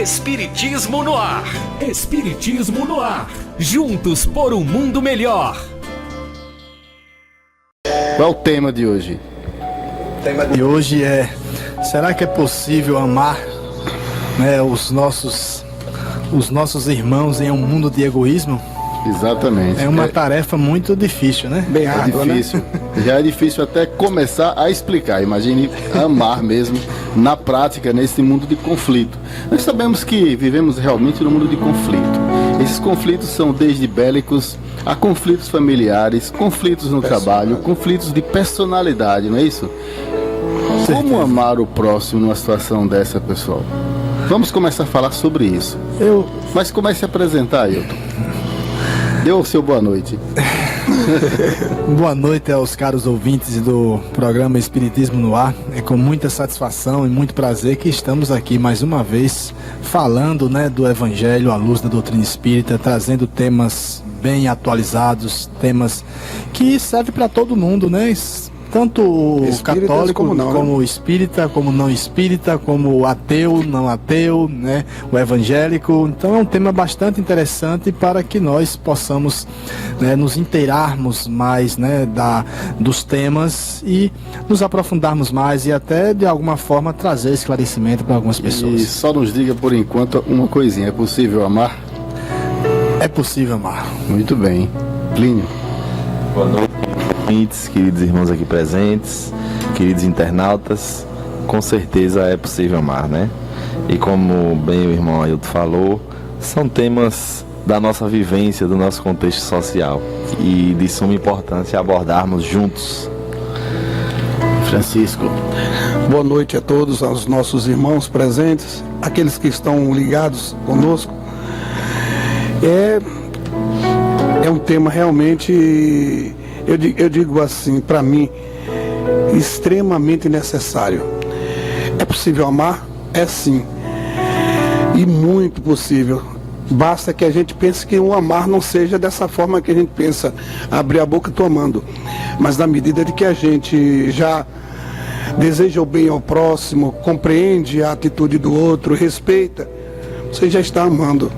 Espiritismo no ar. Espiritismo no ar. Juntos por um mundo melhor. Qual é o tema de hoje? O tema de hoje é: será que é possível amar, né, os nossos irmãos em um mundo de egoísmo? Exatamente. É uma tarefa muito difícil, né? Bem árdua, difícil, né? Já é difícil até começar a explicar. Imagine amar mesmo na prática, nesse mundo de conflito. Nós sabemos que vivemos realmente num mundo de conflito. Esses conflitos são desde bélicos a conflitos familiares, conflitos no trabalho, conflitos de personalidade, não é isso? Como amar o próximo numa situação dessa, pessoal? Vamos começar a falar sobre isso. Mas comece a apresentar, Ailton. Dê o seu boa noite. Boa noite aos caros ouvintes do programa Espiritismo no Ar. É com muita satisfação e muito prazer que estamos aqui mais uma vez falando, né, do Evangelho à luz da doutrina espírita, trazendo temas bem atualizados, temas que servem para todo mundo, né? Tanto o católico como espírita, como não espírita, como ateu, não ateu, né? O evangélico. Então é um tema bastante interessante para que nós possamos, né, nos inteirarmos mais, né, dos temas e nos aprofundarmos mais e até de alguma forma trazer esclarecimento para algumas pessoas. E só nos diga por enquanto uma coisinha: é possível amar? É possível amar. Muito bem. Plínio. Boa noite, queridos irmãos aqui presentes, queridos internautas. Com certeza é possível amar, né? E como bem o irmão Ailton falou, são temas da nossa vivência, do nosso contexto social e de suma importância abordarmos juntos. Francisco. Boa noite a todos, aos nossos irmãos presentes, aqueles que estão ligados conosco. É um tema realmente, eu digo assim, para mim, extremamente necessário. É possível amar? É sim. E muito possível. Basta que a gente pense que o amar não seja dessa forma que a gente pensa, abrir a boca e tô amando. Mas na medida de que a gente já deseja o bem ao próximo, compreende a atitude do outro, respeita, você já está amando.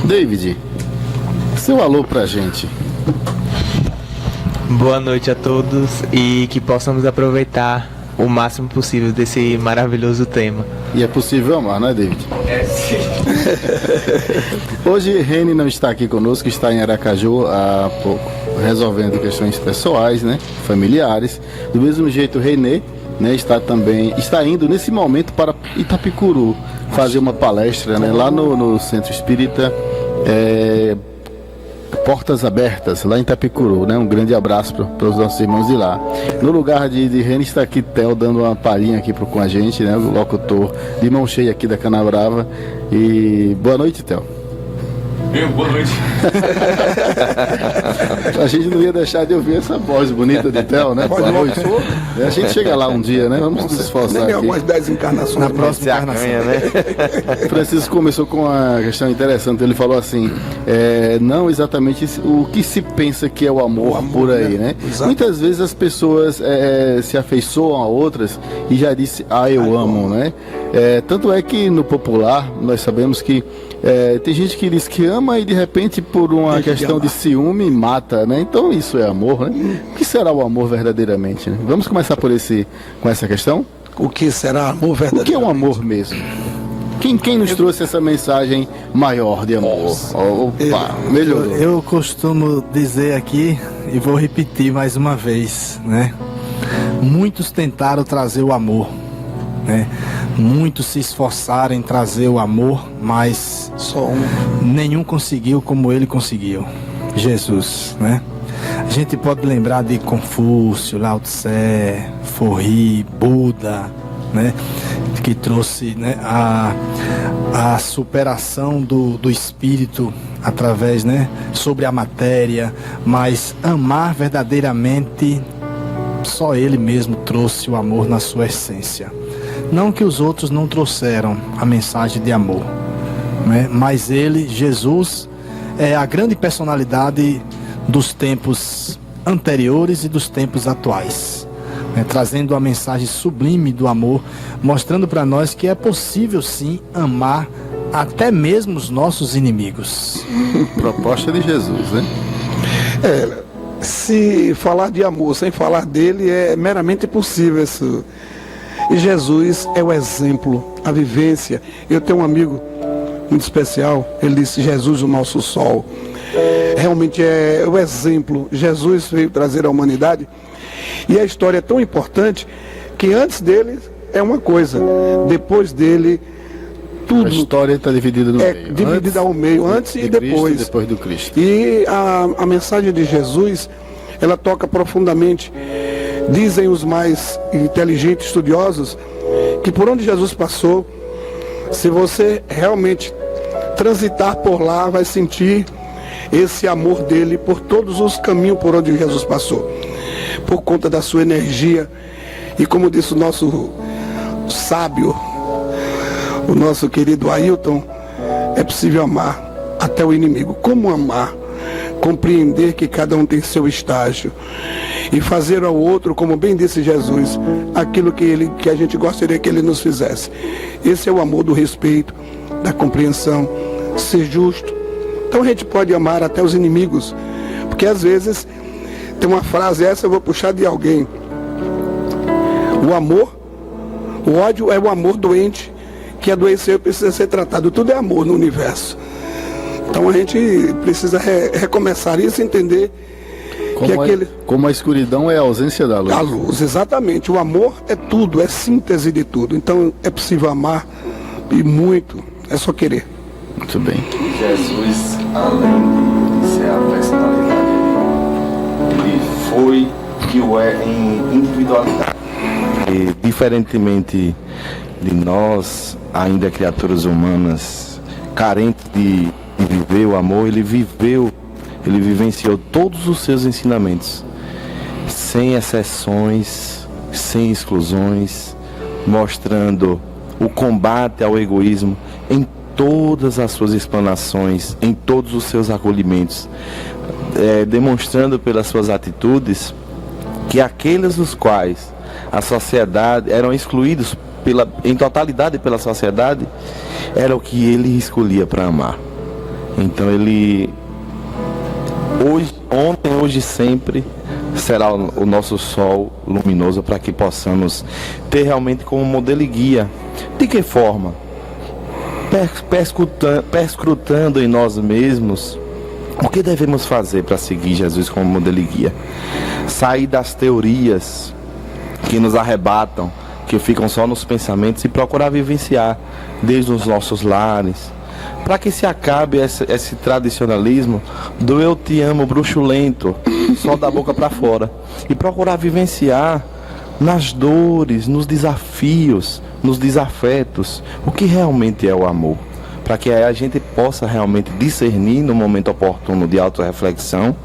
David, seu alô pra gente. Boa noite a todos e que possamos aproveitar o máximo possível desse maravilhoso tema. E é possível amar, não é, David? É sim. Hoje Reni não está aqui conosco, está em Aracaju há pouco, resolvendo questões pessoais, né, familiares. Do mesmo jeito, Renê, né, está indo nesse momento para Itapicuru fazer uma palestra, né, lá no Centro Espírita Portas Abertas, lá em Itapicuru, né? Um grande abraço para os nossos irmãos de lá. No lugar de Reni está aqui Theo dando uma palhinha aqui com a gente, né? O locutor de mão cheia aqui da Canabrava. E boa noite, Theo. Boa noite. A gente não ia deixar de ouvir essa voz bonita de Theo, né? Boa noite. A gente chega lá um dia, né? Vamos nos esforçar aqui. Algumas 10 encarnações. Na próxima encarnação, né? Francisco começou com uma questão interessante. Ele falou assim: não exatamente o que se pensa que é o amor por aí, né? Muitas vezes as pessoas se afeiçoam a outras e já disse, eu amo, né? Tanto é que no popular nós sabemos que tem gente que diz que ama e de repente por uma questão de ciúme mata, né? Então isso é amor, né? O que será o amor verdadeiramente, né? Vamos começar com essa questão? O que será amor verdadeiro? O que é um amor mesmo? Quem nos trouxe essa mensagem maior de amor? Opa, melhorou. Eu costumo dizer aqui e vou repetir mais uma vez, né? Muitos tentaram trazer o amor, né? Muitos se esforçaram em trazer o amor, mas nenhum conseguiu como ele conseguiu, Jesus, né? A gente pode lembrar de Confúcio, Lao Tse, Forri, Buda, né? Que trouxe, né, a superação do espírito através, né, sobre a matéria, mas amar verdadeiramente, só ele mesmo trouxe o amor na sua essência. Não que os outros não trouxeram a mensagem de amor, né? Mas ele, Jesus, é a grande personalidade dos tempos anteriores e dos tempos atuais. trazendo a mensagem sublime do amor, mostrando para nós que é possível sim amar até mesmo os nossos inimigos. Proposta de Jesus, né? Se falar de amor sem falar dele é meramente impossível isso. E Jesus é o exemplo, a vivência. Eu tenho um amigo muito especial, ele disse: Jesus, o nosso sol. Realmente é o exemplo. Jesus veio trazer à humanidade, e a história é tão importante que antes dele é uma coisa, depois dele tudo. A história está dividida no meio. Dividida ao meio, antes e depois. Cristo, depois do Cristo. E a mensagem de Jesus, ela toca profundamente. Dizem os mais inteligentes estudiosos que por onde Jesus passou, se você realmente transitar por lá, vai sentir esse amor dele por todos os caminhos por onde Jesus passou, por conta da sua energia. E como disse o nosso sábio, o nosso querido Ailton, é possível amar até o inimigo. Como amar? Compreender que cada um tem seu estágio e fazer ao outro, como bem disse Jesus, aquilo que a gente gostaria que ele nos fizesse. Esse é o amor do respeito, da compreensão, ser justo. Então a gente pode amar até os inimigos, porque às vezes tem uma frase, essa eu vou puxar de alguém: o ódio é o amor doente que adoeceu e precisa ser tratado. Tudo é amor no universo. Então a gente precisa recomeçar isso e entender como a escuridão é a ausência da luz. A luz, exatamente. O amor é tudo, é síntese de tudo. Então é possível amar e muito, é só querer. Muito bem. Jesus, além de ser a personalidade, ele foi que o é em individualidade. E, diferentemente de nós, ainda criaturas humanas, carentes de viver o amor, ele vivenciou todos os seus ensinamentos, sem exceções, sem exclusões, mostrando o combate ao egoísmo em todas as suas explanações, em todos os seus acolhimentos, demonstrando pelas suas atitudes que aqueles dos quais a sociedade eram excluídos em totalidade pela sociedade, era o que ele escolhia para amar. Então ele ontem, hoje e sempre será o nosso sol luminoso, para que possamos ter realmente como modelo e guia. De que forma? Perscrutando em nós mesmos o que devemos fazer para seguir Jesus como modelo e guia. Sair das teorias que nos arrebatam, que ficam só nos pensamentos, e procurar vivenciar desde os nossos lares, para que se acabe esse tradicionalismo do eu te amo bruxulento, só da boca para fora, e procurar vivenciar nas dores, nos desafios, nos desafetos, o que realmente é o amor, para que a gente possa realmente discernir no momento oportuno de autorreflexão,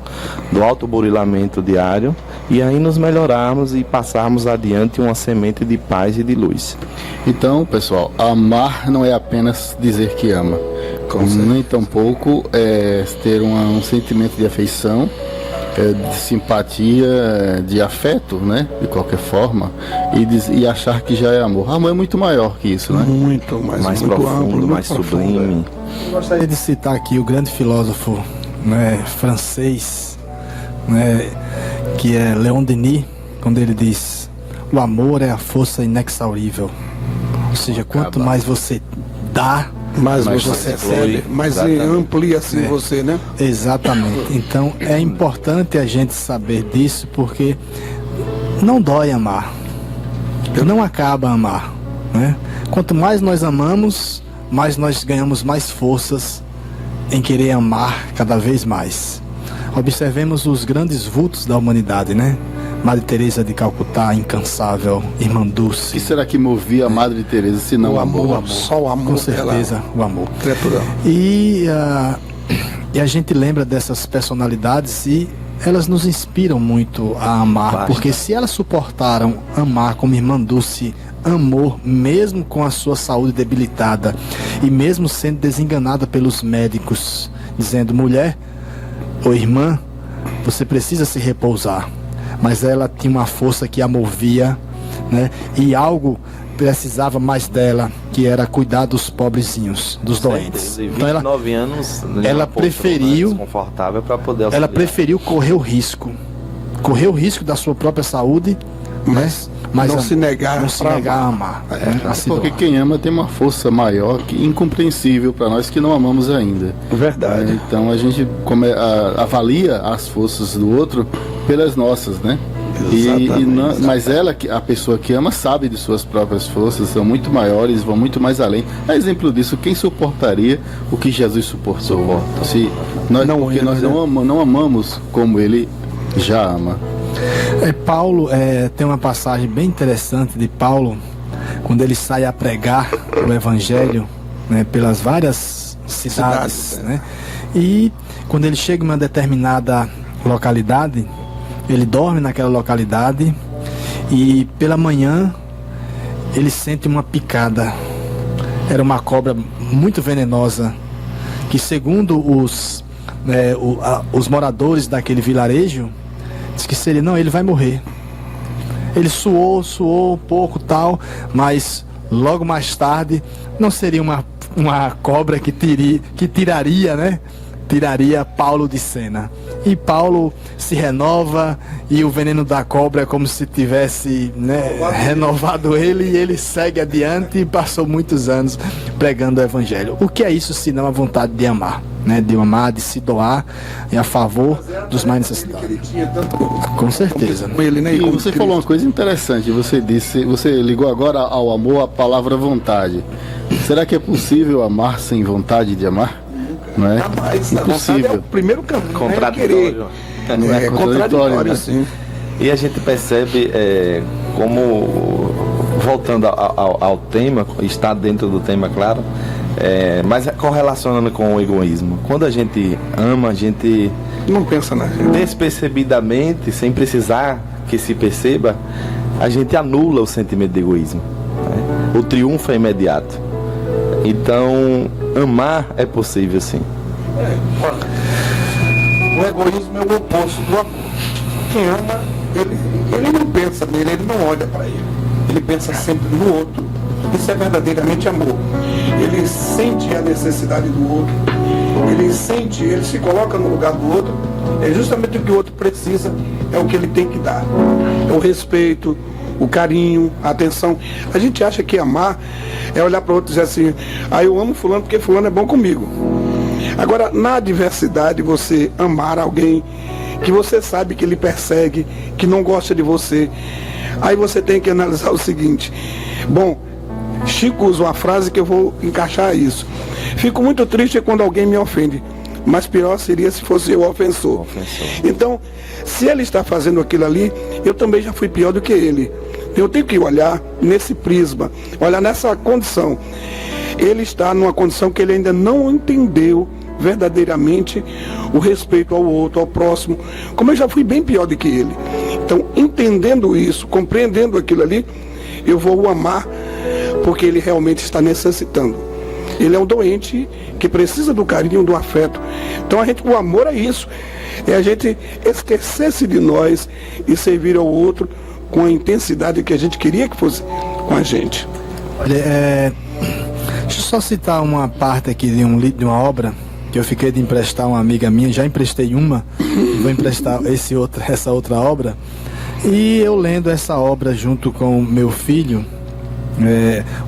do autoburilamento diário, e aí nos melhorarmos e passarmos adiante uma semente de paz e de luz. Então, pessoal, amar não é apenas dizer que ama, nem tampouco ter um sentimento de afeição, de simpatia, de afeto, né? De qualquer forma, e achar que já é amor. Amor é muito maior que isso, né? Muito mais profundo, amplo, mais sublime. Eu gostaria de citar aqui o grande filósofo, né, francês, né, que é Leon Denis, quando ele diz: o amor é a força inexaurível. Ou seja, quanto mais você dá, mais você recebe, mais amplia assim você, né? Exatamente. Então é importante a gente saber disso, porque não dói amar, não acaba amar, né? Quanto mais nós amamos, mais nós ganhamos mais forças em querer amar cada vez mais. Observemos os grandes vultos da humanidade, né? Madre Teresa de Calcutá, incansável, Irmã Dulce. O que será que movia a Madre Teresa, se não o amor? Só o amor. Com certeza, o amor. Criatura. E a gente lembra dessas personalidades e elas nos inspiram muito a amar, porque se elas suportaram amar como Irmã Dulce amor, mesmo com a sua saúde debilitada e mesmo sendo desenganada pelos médicos, dizendo: mulher ou irmã, você precisa se repousar. mas ela tinha uma força que a movia, né? E algo precisava mais dela, que era cuidar dos pobrezinhos, dos doentes. Então 29 anos, ela preferiu, desconfortável para poder auxiliar. Ela preferiu correr o risco da sua própria saúde, mas não se negar a amar. Porque quem ama tem uma força maior, que incompreensível para nós que não amamos ainda. Verdade. Então a gente avalia as forças do outro pelas nossas, né? Mas ela, a pessoa que ama, sabe de suas próprias forças, são muito maiores, vão muito mais além. A exemplo disso, quem suportaria o que Jesus suportou? Porque nós não amamos como ele já ama. Paulo, tem uma passagem bem interessante de Paulo, quando ele sai a pregar o evangelho, né, pelas várias cidades, né? E quando ele chega em uma determinada localidade, ele dorme naquela localidade e pela manhã ele sente uma picada. Era uma cobra muito venenosa, que segundo os moradores daquele vilarejo, diz que ele vai morrer. Ele suou um pouco tal, mas logo mais tarde não seria uma cobra que tiraria, né? Tiraria Paulo de cena. E Paulo se renova e o veneno da cobra é como se tivesse, né, renovado ele, e ele segue adiante e passou muitos anos pregando o evangelho. O que é isso senão a vontade de amar, né? De amar, de se doar em a favor dos mais necessitados. Com certeza. E você falou uma coisa interessante, você ligou agora ao amor a palavra vontade. Será que é possível amar sem vontade de amar? Não é? Jamais. Impossível. É o primeiro caminho. Contraditório. É contraditório, né? Sim. E a gente percebe como, voltando ao tema, está dentro do tema, claro, mas correlacionando com o egoísmo. Quando a gente ama, a gente não pensa na gente. Despercebidamente, sem precisar que se perceba, a gente anula o sentimento de egoísmo, né? O triunfo é imediato. Então, amar é possível, sim. O egoísmo é o oposto do amor. Quem ama, ele não pensa nele, ele não olha para ele. Ele pensa sempre no outro. Isso é verdadeiramente amor. Ele sente a necessidade do outro. Ele se coloca no lugar do outro. É justamente o que o outro precisa, é o que ele tem que dar. É o respeito, o carinho, a atenção. A gente acha que amar é olhar para o outro e dizer assim: eu amo fulano porque fulano é bom comigo. Agora, na adversidade, você amar alguém que você sabe que ele persegue, que não gosta de você, aí você tem que analisar o seguinte: bom, Chico usa uma frase que eu vou encaixar isso. Fico muito triste quando alguém me ofende, mas pior seria se fosse eu o ofensor. Então, se ele está fazendo aquilo ali, eu também já fui pior do que ele. Eu tenho que olhar nesse prisma, olhar nessa condição. Ele está numa condição que ele ainda não entendeu verdadeiramente o respeito ao outro, ao próximo, como eu já fui bem pior do que ele. Então, entendendo isso, compreendendo aquilo ali, eu vou o amar, porque ele realmente está necessitando. Ele é um doente que precisa do carinho, do afeto. Então o amor é isso, é a gente esquecer-se de nós e servir ao outro com a intensidade que a gente queria que fosse com a gente. Olha, deixa eu só citar uma parte aqui de uma obra que eu fiquei de emprestar uma amiga minha, já emprestei uma, vou emprestar essa outra obra, e eu lendo essa obra junto com meu filho,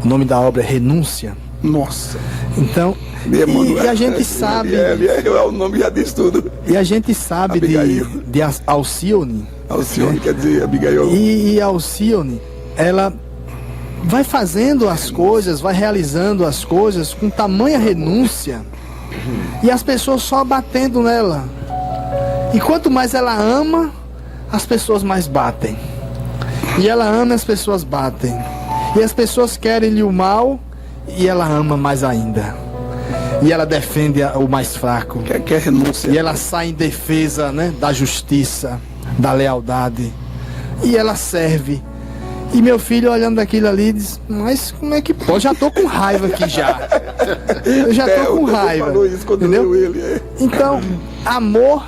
o nome da obra é Renúncia. Nossa. Então, e a gente sabe... o nome já diz tudo. E a gente sabe de Alcione. Alcione quer dizer Abigail. E Alcione, ela vai fazendo as coisas, vai realizando as coisas com tamanha renúncia, e as pessoas só batendo nela. E quanto mais ela ama, as pessoas mais batem. E ela ama, as pessoas batem. E as pessoas querem-lhe o mal, e ela ama mais ainda. E ela defende o mais fraco. Quer renúncia. E ela sai em defesa, né, da justiça, da lealdade. E ela serve. E meu filho olhando aquilo ali diz: mas como é que pode? Já tô com raiva aqui já. Eu já tô com raiva. Falou isso quando entendeu? Ele. Então, amor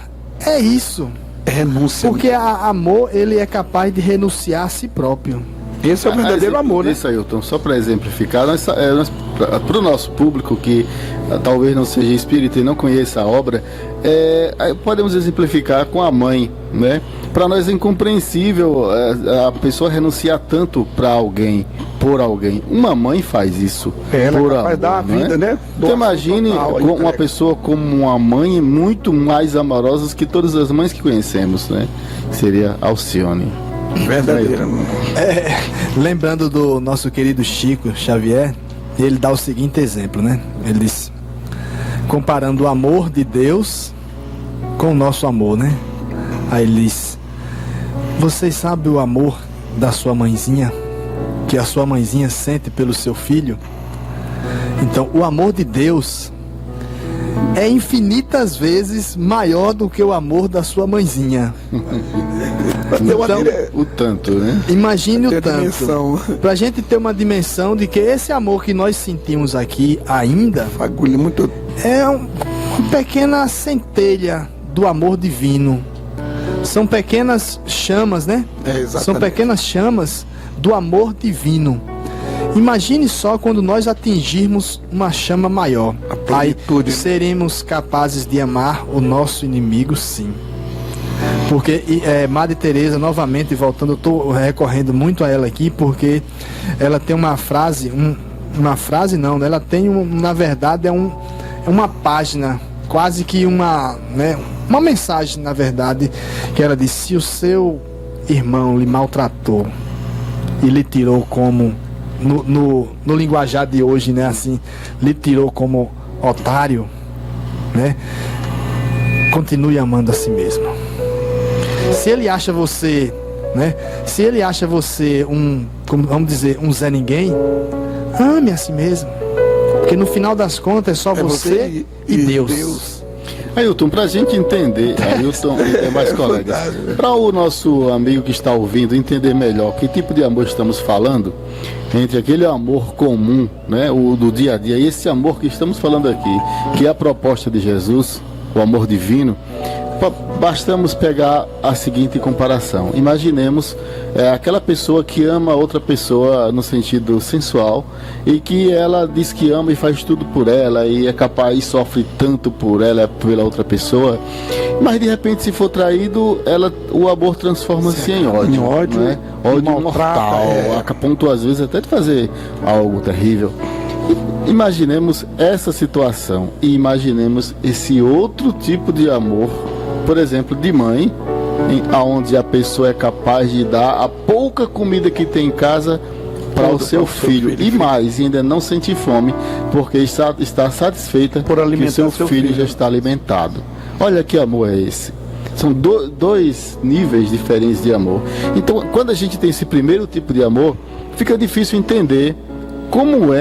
é isso. É renúncia. Porque amor, ele é capaz de renunciar a si próprio. Esse é o verdadeiro amor, né? Isso, Ailton, só para exemplificar, para o nosso público que talvez não seja espírita e não conheça a obra, podemos exemplificar com a mãe, né? Para nós é incompreensível a pessoa renunciar tanto para alguém, por alguém. Uma mãe faz isso Ela por é capaz de dar a vida, né? Então imagine Total, com uma entrega. pessoa como uma mãe muito mais amorosa que todas as mães que conhecemos, né? Seria Alcione. Verdadeira. Lembrando do nosso querido Chico Xavier, ele dá o seguinte exemplo, né? Ele diz, comparando o amor de Deus com o nosso amor, né? Aí ele diz, vocês sabem o amor da sua mãezinha, que a sua mãezinha sente pelo seu filho? Então, o amor de Deus é infinitas vezes maior do que o amor da sua mãezinha. Então, O tanto, né? imagine o Tem a tanto. dimensão. Pra gente ter uma dimensão de que esse amor que nós sentimos aqui ainda Fagulha muito. é uma pequena centelha do amor divino. São pequenas chamas, né? Exatamente. São pequenas chamas do amor divino. Imagine só quando nós atingirmos uma chama maior. A Aí plenitude. seremos capazes de amar o nosso inimigo, sim. Porque Madre Teresa, novamente voltando, eu estou recorrendo muito a ela aqui, porque ela tem uma frase, uma frase não, né? Ela tem, na verdade, é uma página, quase que uma mensagem, na verdade, que ela diz, se o seu irmão lhe maltratou e lhe tirou como, no linguajar de hoje, né, assim, lhe tirou como otário, né, continue amando a si mesmo. Se ele acha você, né, se ele acha você vamos dizer, um Zé Ninguém, ame a si mesmo, porque no final das contas é só você e Deus. Ailton, pra gente entender, Ailton é mais colegas, para o nosso amigo que está ouvindo entender melhor que tipo de amor estamos falando, entre aquele amor comum, né, o do dia a dia, e esse amor que estamos falando aqui, que é a proposta de Jesus, o amor divino, bastamos pegar a seguinte comparação. Imaginemos aquela pessoa que ama outra pessoa no sentido sensual e que ela diz que ama e faz tudo por ela e é capaz e sofre tanto por ela, pela outra pessoa, mas de repente, se for traído, o amor transforma-se em ódio. Em ódio, né? Ódio maltrata, mortal, a ponto às vezes até de fazer algo terrível. Imaginemos essa situação e imaginemos esse outro tipo de amor, por exemplo, de mãe, onde a pessoa é capaz de dar a pouca comida que tem em casa para o seu filho e mais, ainda não sentir fome, porque está satisfeita Por alimentar que seu seu filho filho. já está alimentado. Olha que amor é esse. São dois níveis diferentes de amor. Então, quando a gente tem esse primeiro tipo de amor, fica difícil entender qual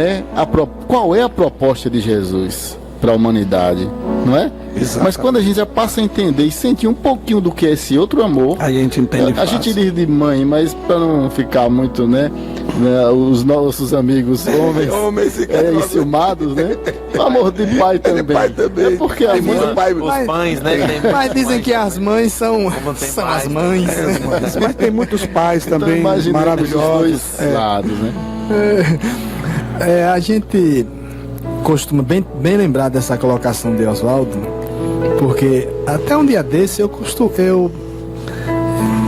é a proposta de Jesus para a humanidade, não é? Exatamente. Mas quando a gente já passa a entender e sentir um pouquinho do que é esse outro amor, Aí a gente entende a fácil. gente diz de mãe, mas para não ficar muito, né, os nossos amigos homens enciumados, né? O amor de pai também. pai também. É porque a Tem mãe, muito pai. Os pães, né? Mas dizem que as mães são tem as pais, mães. Mas tem muitos pais então também imaginemos maravilhosos. os dois lados, né? A gente costuma bem lembrar dessa colocação de Oswaldo, porque até um dia desse eu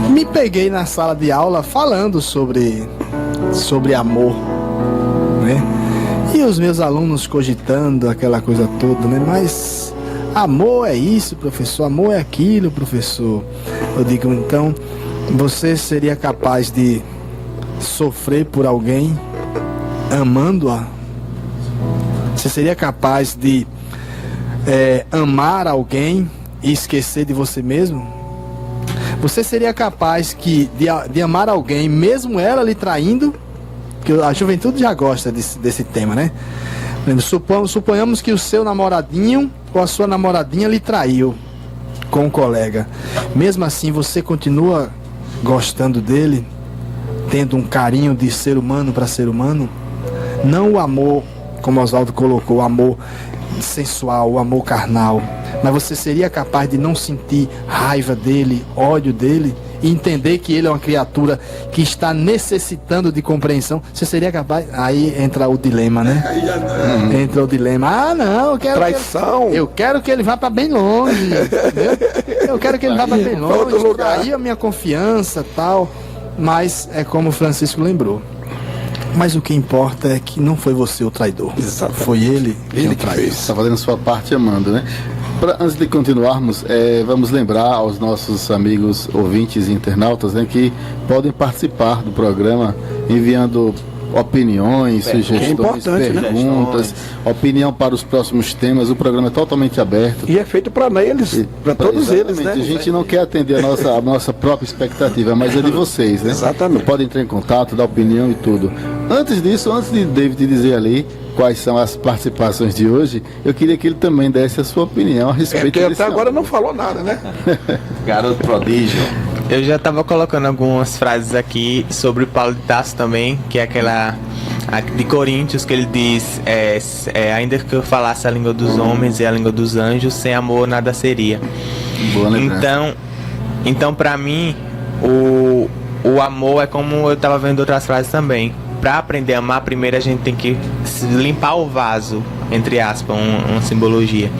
me peguei na sala de aula falando sobre amor, né? E os meus alunos cogitando aquela coisa toda, né? Mas amor é isso, professor, amor é aquilo, professor. Eu digo, então, você seria capaz de sofrer por alguém amando-a? Você seria capaz de amar alguém e esquecer de você mesmo? Você seria capaz de amar alguém, mesmo ela lhe traindo? Que a juventude já gosta desse tema, né? Suponhamos que o seu namoradinho ou a sua namoradinha lhe traiu com um colega. Mesmo assim, você continua gostando dele, tendo um carinho de ser humano para ser humano? Não o amor, como Oswaldo colocou, o amor sensual, o amor carnal, mas você seria capaz de não sentir raiva dele, ódio dele, e entender que ele é uma criatura que está necessitando de compreensão? Você seria capaz? Aí entra o dilema, né? Entra o dilema. Ah, não, eu quero Traição. eu quero que ele vá para bem longe, entendeu? Eu quero que ele vá para bem longe, outro lugar. trair a minha confiança, tal. Mas é como o Francisco lembrou. Mas o que importa é que não foi você o traidor. Exatamente. Foi ele quem Ele o que traiu. fez. Está fazendo sua parte amando, né? Antes de continuarmos, vamos lembrar aos nossos amigos ouvintes e internautas, né, que podem participar do programa enviando opiniões, sugestões, importante, né? perguntas, opinião para os próximos temas. O programa é totalmente aberto. E é feito para eles, para todos eles, né? A gente não quer atender a nossa própria expectativa, mas é de vocês, né? Exatamente. Podem entrar em contato, dar opinião e tudo. Antes disso, antes de David dizer ali quais são as participações de hoje, eu queria que ele também desse a sua opinião a respeito Porque desse até agora amor. não falou nada, né? Garoto prodígio. Eu já estava colocando algumas frases aqui sobre Paulo de Tarso também, que é aquela de Coríntios, que ele diz, ainda que eu falasse a língua dos homens e a língua dos anjos, sem amor nada seria. Boa lembrança. Então para mim, o amor é como eu estava vendo outras frases também. Para aprender a amar, primeiro a gente tem que limpar o vaso, entre aspas, uma simbologia.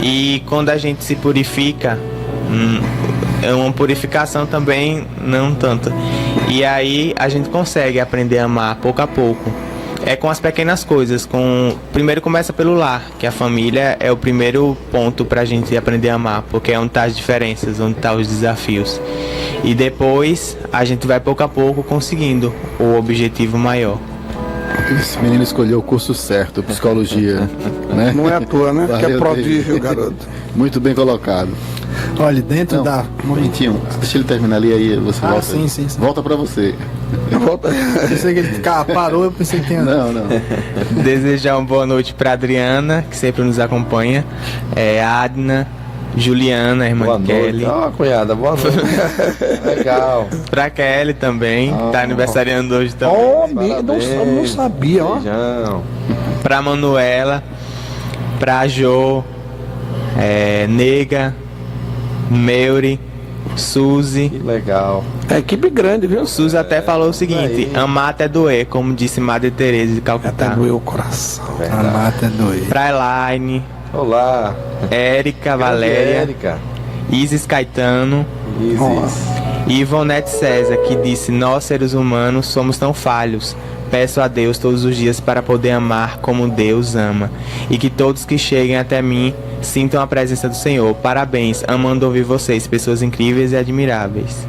E quando a gente se purifica, é uma purificação também, não tanto. E aí a gente consegue aprender a amar pouco a pouco. É com as pequenas coisas. Primeiro começa pelo lar, que a família é o primeiro ponto pra gente aprender a amar, porque é onde tá as diferenças, onde tá os desafios. E depois a gente vai pouco a pouco conseguindo o objetivo maior. Esse menino escolheu o curso certo, psicologia, né? Não é à toa, né? Que é Valeu, prodígio, David. garoto. Muito bem colocado. Olha, dentro Não, da... um momentinho, deixa ele terminar ali, aí você volta. sim. Volta pra você. Volta. Pensei que ele parou, eu pensei que tinha... Não. Desejar uma boa noite pra Adriana, que sempre nos acompanha. Adna, Juliana, irmã Boa de Kelly. noite. Ó, cunhada, boa noite. Legal. Pra Kelly também, tá aniversariando hoje também. Oh, Parabéns. não sabia, ó. Beijão. Pra Manuela, pra Jo, Nega, Meuri, Suzy. Que legal. É equipe grande, viu? Suzy até falou o seguinte: aí. amar até doer, como disse Madre Teresa de Até Calcutá. doeu o coração. A mata é doida. Pra Elaine, Olá. Érica, Valéria, Érica. Isis Caetano Isis. e Ivonete César, que disse: nós seres humanos somos tão falhos. Peço a Deus todos os dias para poder amar como Deus ama, e que todos que cheguem até mim sintam a presença do Senhor. Parabéns, amando ouvir vocês, pessoas incríveis e admiráveis.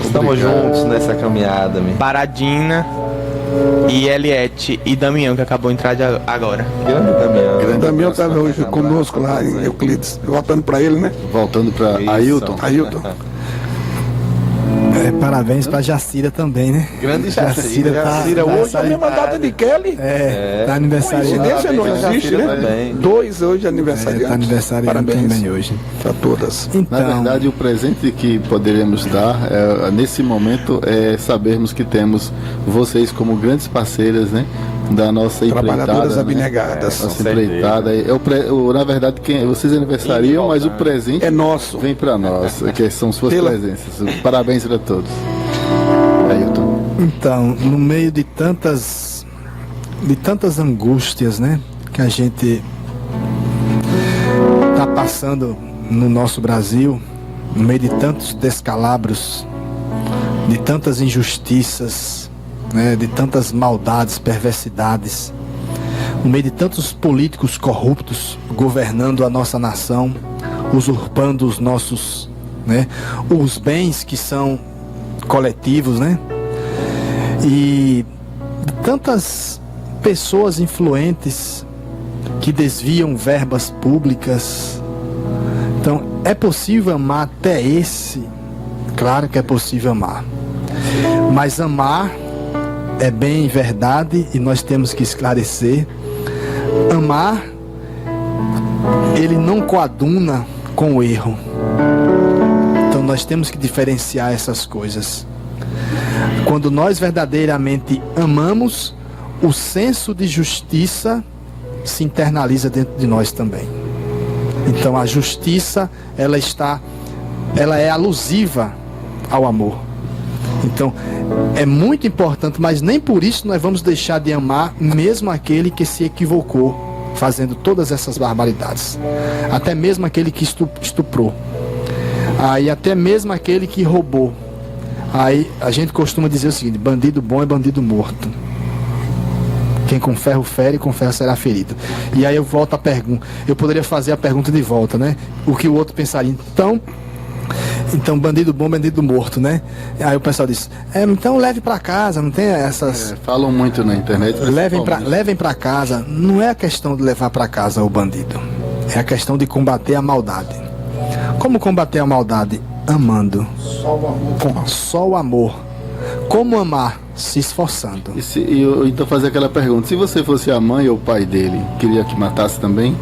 Estamos juntos nessa caminhada, meu. Para Dina e Eliette e Damião, que acabou de entrar agora. Grande Damião. O Damião estava hoje conosco lá em Euclides. Voltando para ele, né? Voltando pra Ailton. Ailton. Parabéns pra Jacira também, né? Grande Jacira tá... Jacira, hoje é a mesma data de Kelly. Tá aniversariando. Coincidência não Parabéns, existe, Jacira né? também. 2 hoje aniversariantes. Tá aniversariando Parabéns também hoje. para todas. Então, Na verdade, o presente que poderíamos dar nesse momento é sabermos que temos vocês como grandes parceiras, né, da nossa empreitada. Trabalhadoras né? abnegadas. Nossa empreitada. Na verdade, vocês aniversariam, mas o presente É nosso. vem para nós, que são suas Pela- presenças. Parabéns para todos. Ailton. então, no meio de tantas angústias, né, que a gente tá passando no nosso Brasil, no meio de tantos descalabros, de tantas injustiças, né, de tantas maldades, perversidades, no meio de tantos políticos corruptos governando a nossa nação, usurpando os nossos, né, os bens que são coletivos, né? E tantas pessoas influentes que desviam verbas públicas. Então, é possível amar até esse? Claro que é possível amar. Mas amar é bem verdade, e nós temos que esclarecer. Amar, ele não coaduna com o erro. Então nós temos que diferenciar essas coisas. Quando nós verdadeiramente amamos, o senso de justiça se internaliza dentro de nós também. Então a justiça, ela é alusiva ao amor. Então é muito importante, mas nem por isso nós vamos deixar de amar mesmo aquele que se equivocou, fazendo todas essas barbaridades. Até mesmo aquele que estuprou. Aí até mesmo aquele que roubou. Aí a gente costuma dizer o seguinte: bandido bom é bandido morto. Quem com ferro fere, com ferro será ferido. E aí eu volto à pergunta. Eu poderia fazer a pergunta de volta, né? O que o outro pensaria. Então bandido bom, bandido morto, né? Aí o pessoal diz: então leve pra casa, não tem essas... Falam muito na internet. Levem pra casa. Não é a questão de levar pra casa o bandido. É a questão de combater a maldade. Como combater a maldade? Amando. Só o amor. Como amar? Se esforçando. Então fazer aquela pergunta: se você fosse a mãe ou o pai dele, queria que matasse também?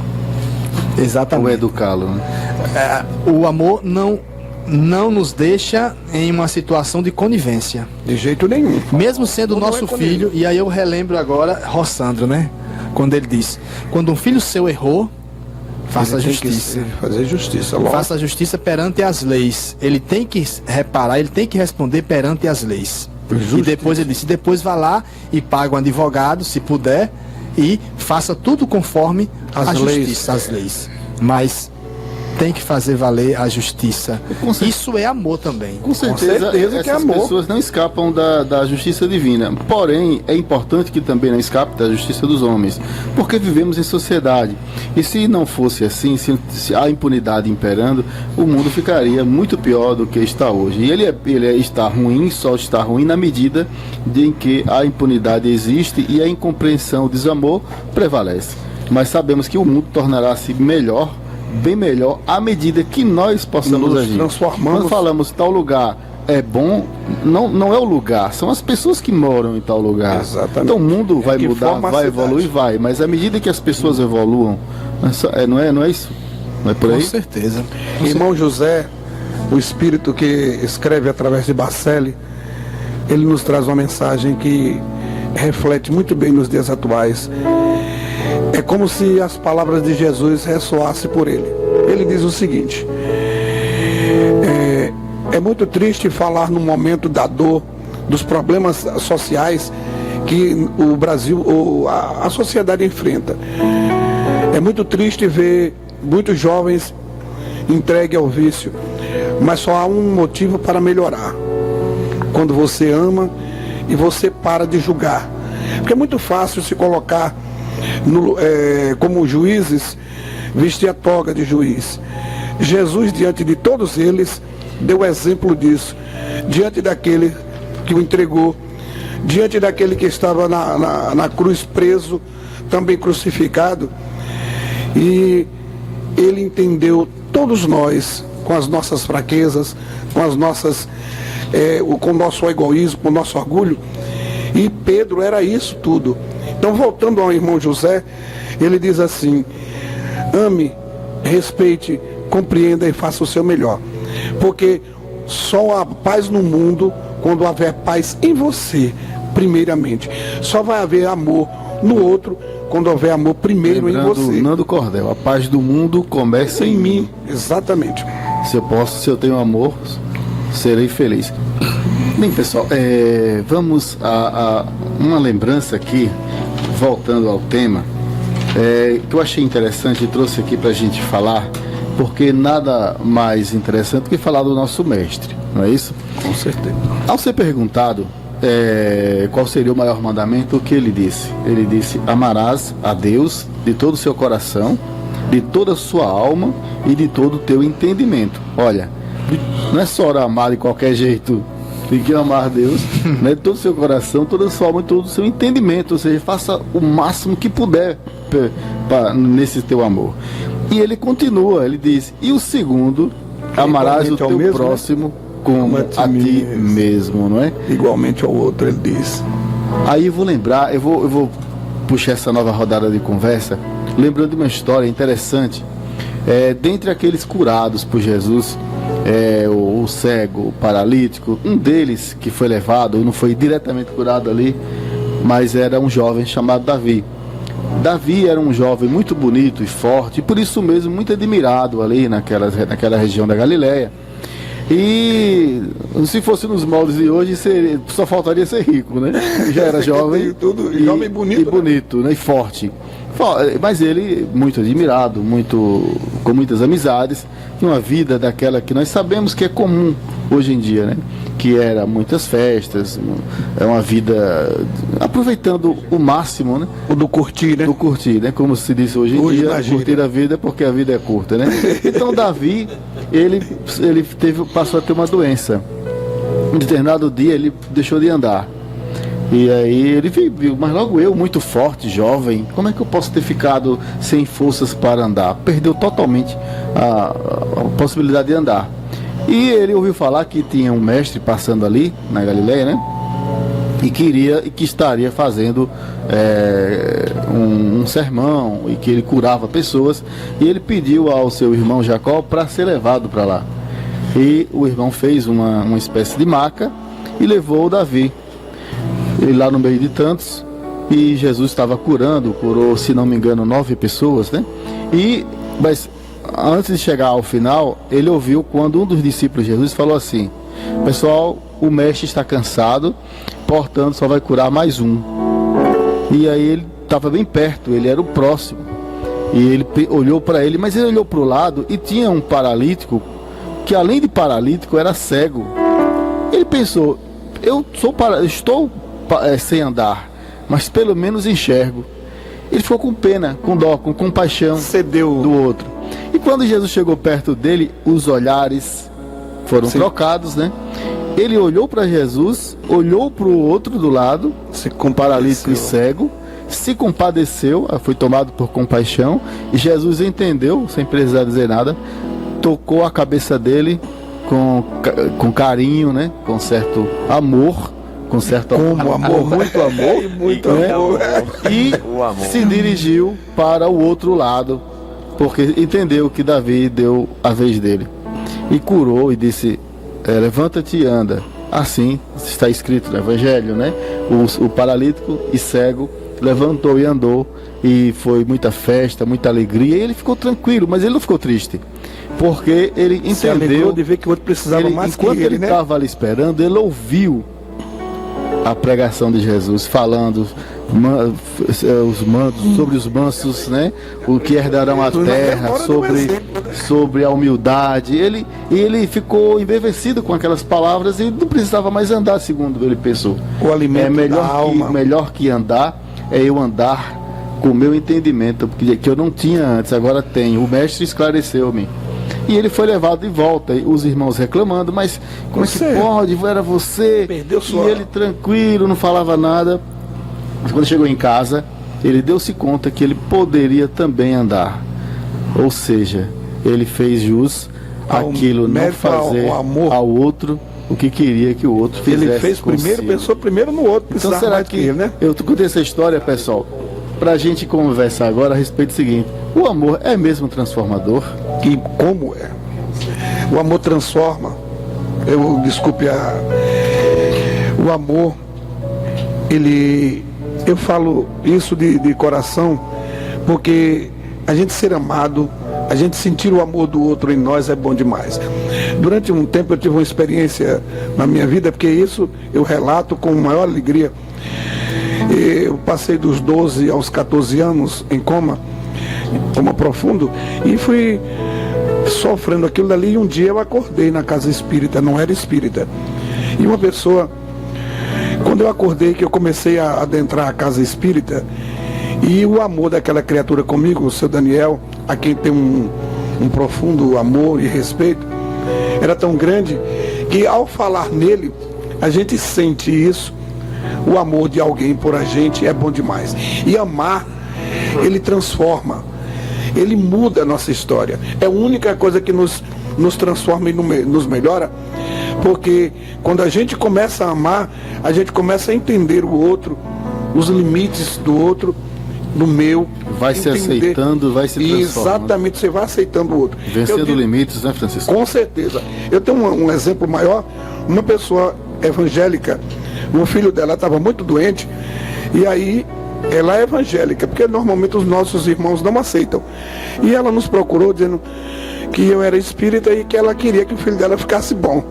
Exatamente. Ou educá-lo, né? O amor não nos deixa em uma situação de conivência. De jeito nenhum. Mesmo sendo nosso filho, e aí eu relembro agora Rossandro, né? Quando ele diz: quando um filho seu errou, faça justiça. Fazer justiça, logo. Faça justiça perante as leis. Ele tem que reparar, ele tem que responder perante as leis. Justiça. E depois ele disse: depois vá lá e pague um advogado, se puder, e faça tudo conforme a justiça, as leis. Mas tem que fazer valer a justiça. Isso é amor também. Com certeza que é amor. As pessoas não escapam da justiça divina. Porém, é importante que também não escape da justiça dos homens. Porque vivemos em sociedade. E se não fosse assim, se a impunidade imperando, o mundo ficaria muito pior do que está hoje. E ele está ruim, só está ruim na medida em que a impunidade existe e a incompreensão, o desamor prevalece. Mas sabemos que o mundo tornará-se melhor, bem melhor, à medida que nós possamos agir. Quando falamos tal lugar é bom, não é o lugar, são as pessoas que moram em tal lugar. Exatamente. Então o mundo vai mudar, vai evoluir, vai, mas à medida que as pessoas evoluam, não é isso? Não é por aí? Com certeza. Irmão José, o espírito que escreve através de Bacelli, ele nos traz uma mensagem que reflete muito bem nos dias atuais. É como se as palavras de Jesus ressoassem por ele. Ele diz o seguinte: é muito triste falar no momento da dor, dos problemas sociais que o Brasil, a sociedade enfrenta. É muito triste ver muitos jovens entregues ao vício, mas só há um motivo para melhorar: quando você ama e você para de julgar. Porque é muito fácil se colocar como juízes, vestir a toga de juiz. Jesus, diante de todos eles, deu exemplo disso. Diante daquele que o entregou, diante daquele que estava na cruz preso, também crucificado, e ele entendeu todos nós, com as nossas fraquezas, com as nossas com o nosso egoísmo, com o nosso orgulho. E Pedro era isso tudo. Então, voltando ao irmão José, ele diz assim: ame, respeite, compreenda e faça o seu melhor. Porque só há paz no mundo quando houver paz em você, primeiramente. Só vai haver amor no outro quando houver amor primeiro em você. Nando Cordel: a paz do mundo começa em mim. Exatamente. Se eu tenho amor, serei feliz. Bem, pessoal, vamos a uma lembrança aqui, voltando ao tema, que eu achei interessante e trouxe aqui para a gente falar, porque nada mais interessante que falar do nosso mestre, não é isso? Com certeza. Ao ser perguntado qual seria o maior mandamento, o que ele disse? Ele disse: amarás a Deus de todo o seu coração, de toda a sua alma e de todo o teu entendimento. Olha, não é só amar de qualquer jeito. Tem que amar a Deus, né, de todo o seu coração, toda a sua alma e todo o seu entendimento. Ou seja, faça o máximo que puder nesse teu amor. E ele continua, ele diz: e o segundo, amarás o teu próximo como a ti mesmo, não é? Igualmente ao outro, ele diz. Aí eu vou lembrar, eu vou puxar essa nova rodada de conversa, lembrando de uma história interessante. Dentre aqueles curados por Jesus, o cego, o paralítico, um deles que foi levado, não foi diretamente curado ali, mas era um jovem chamado Davi. Davi era um jovem muito bonito e forte, e por isso mesmo muito admirado ali naquela região da Galileia. E se fosse nos moldes de hoje, só faltaria ser rico, né? Já era jovem, jovem bonito, e bonito, né? E forte. Mas ele, muito admirado, com muitas amizades, tinha uma vida daquela que nós sabemos que é comum hoje em dia, né? Que era muitas festas, é uma vida aproveitando o máximo, né? O do curtir, né? Do curtir, né? Como se diz hoje em dia, curtir a vida porque a vida é curta, né? Então Davi, ele passou a ter uma doença. Um determinado dia ele deixou de andar. E aí ele viu, mas logo eu, muito forte, jovem, como é que eu posso ter ficado sem forças para andar? Perdeu totalmente a possibilidade de andar. E ele ouviu falar que tinha um mestre passando ali na Galileia, né? E que estaria fazendo um sermão e que ele curava pessoas. E ele pediu ao seu irmão Jacó para ser levado para lá. E o irmão fez uma espécie de maca e levou o Davi. Ele lá no meio de tantos, e Jesus estava curou, se não me engano, 9 pessoas, né? Mas antes de chegar ao final, ele ouviu quando um dos discípulos de Jesus falou assim: pessoal, o mestre está cansado, portanto só vai curar mais um. E aí ele estava bem perto, ele era o próximo. E ele olhou para ele, mas ele olhou para o lado e tinha um paralítico, que além de paralítico era cego. Ele pensou: estou sem andar, mas pelo menos enxergo. Ele ficou com pena, com dó, com compaixão, cedeu do outro. E quando Jesus chegou perto dele, os olhares foram trocados, né? Ele olhou para Jesus, olhou para o outro do lado, com paralítico e cego, se compadeceu, foi tomado por compaixão, e Jesus entendeu, sem precisar dizer nada, tocou a cabeça dele com carinho, né? Com certo amor, com certo amor, muito amor, muito né? amor. E se dirigiu para o outro lado, porque entendeu que Davi deu a vez dele. E curou e disse: levanta-te e anda. Assim está escrito no Evangelho, né? O paralítico e cego levantou e andou, e foi muita festa, muita alegria, e ele ficou tranquilo, mas ele não ficou triste, porque ele entendeu de ver que o outro precisava mais que ele, enquanto ele estava ali esperando, ele ouviu a pregação de Jesus falando sobre os mansos, né? O que herdarão a terra, sobre a humildade. Ele ficou embevecido com aquelas palavras e não precisava mais andar, segundo ele pensou. O alimento da alma. Melhor que andar é eu andar com o meu entendimento, que eu não tinha antes, agora tenho. O mestre esclareceu-me. E ele foi levado de volta, e os irmãos reclamando: mas como é que pode? Era você. Perdeu sua... E ele tranquilo, não falava nada. Mas quando chegou em casa, ele deu-se conta que ele poderia também andar. Ou seja, ele fez jus àquilo, não fazer ao outro o que queria que o outro fizesse. Ele fez primeiro, pensou primeiro no outro. Então será que ele, né? Eu contei essa história, pessoal, pra gente conversar agora a respeito do seguinte: o amor é mesmo transformador? E como é? O amor transforma. O amor, eu falo isso de coração, porque a gente ser amado, a gente sentir o amor do outro em nós é bom demais. Durante um tempo eu tive uma experiência na minha vida, porque isso eu relato com maior alegria. Eu passei dos 12 aos 14 anos em coma profundo, e fui sofrendo aquilo dali, e um dia eu acordei na casa espírita, não era espírita, e uma pessoa, quando eu acordei, que eu comecei a adentrar a casa espírita, e o amor daquela criatura comigo, o seu Daniel, a quem tem um profundo amor e respeito, era tão grande, que ao falar nele, a gente sente isso. O amor de alguém por a gente é bom demais. E amar, ele transforma, ele muda a nossa história. É a única coisa que nos transforma e nos melhora, porque quando a gente começa a amar, a gente começa a entender o outro, os limites do outro, do meu. Vai se aceitando, vai se transformando. Exatamente, você vai aceitando o outro. Vencendo limites, né, Francisco? Com certeza. Eu tenho um exemplo maior, uma pessoa evangélica, o filho dela estava muito doente, e aí ela é evangélica, porque normalmente os nossos irmãos não aceitam. E ela nos procurou dizendo que eu era espírita e que ela queria que o filho dela ficasse bom.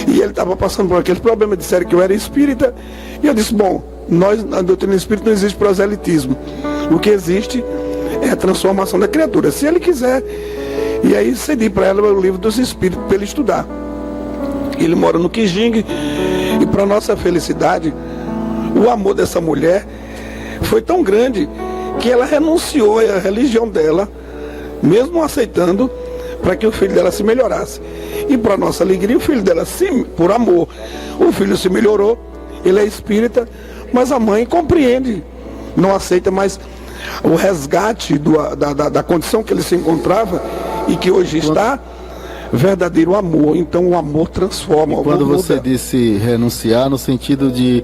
E ele estava passando por aquele problema, disseram que eu era espírita, e eu disse, bom, na doutrina espírita não existe proselitismo. O que existe é a transformação da criatura, se ele quiser. E aí cedi para ela o livro dos espíritos para ele estudar. Ele mora no Quijingue, e para nossa felicidade, o amor dessa mulher foi tão grande que ela renunciou à religião dela, mesmo aceitando, para que o filho dela se melhorasse. E para nossa alegria, o filho dela, por amor, o filho se melhorou, ele é espírita, mas a mãe compreende, não aceita mais o resgate da condição que ele se encontrava e que hoje está, verdadeiro amor. Então o amor transforma. Quando você disse renunciar, no sentido de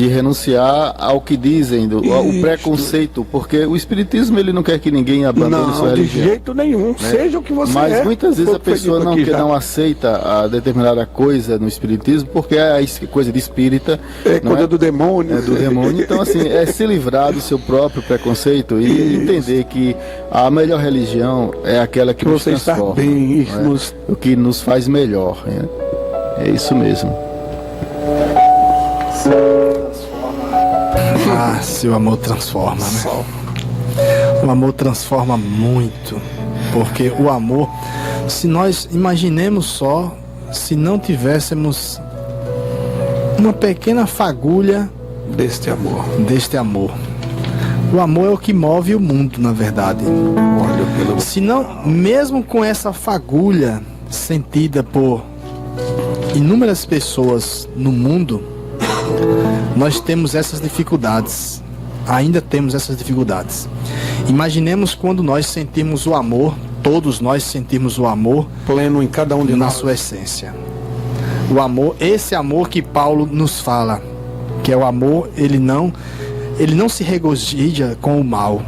renunciar ao que dizem, o preconceito, porque o espiritismo ele não quer que ninguém abandone sua religião. De jeito nenhum, né? Seja o que você Mas é. muitas vezes a pessoa não aceita a determinada coisa no espiritismo, porque é coisa de espírita. É coisa do demônio. É do demônio. Então, assim, é se livrar do seu próprio preconceito e entender que a melhor religião é aquela que nos transforma. Você está bem, o que nos faz melhor. É isso mesmo. Ah, se o amor transforma, né? O amor transforma muito, porque o amor, se nós imaginemos só, se não tivéssemos uma pequena fagulha deste amor. O amor é o que move o mundo, na verdade. Se não, mesmo com essa fagulha sentida por inúmeras pessoas no mundo, nós temos essas dificuldades. Ainda temos essas dificuldades. Imaginemos quando nós sentimos o amor, todos nós sentimos o amor pleno em cada um de nós, na sua essência. O amor, esse amor que Paulo nos fala, que é o amor, ele não se regozija com o mal.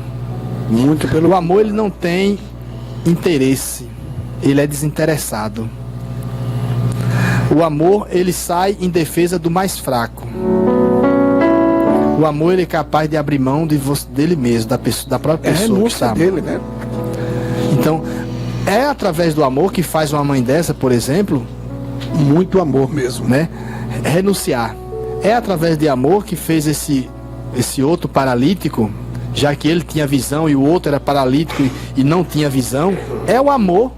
O amor, ele não tem interesse, ele é desinteressado. O amor, ele sai em defesa do mais fraco. O amor, ele é capaz de abrir mão dele mesmo, da própria pessoa que está dele, né? Então, é através do amor que faz uma mãe dessa, por exemplo, muito amor mesmo, né? Renunciar. É através de amor que fez esse outro paralítico, já que ele tinha visão e o outro era paralítico e não tinha visão. É o amor.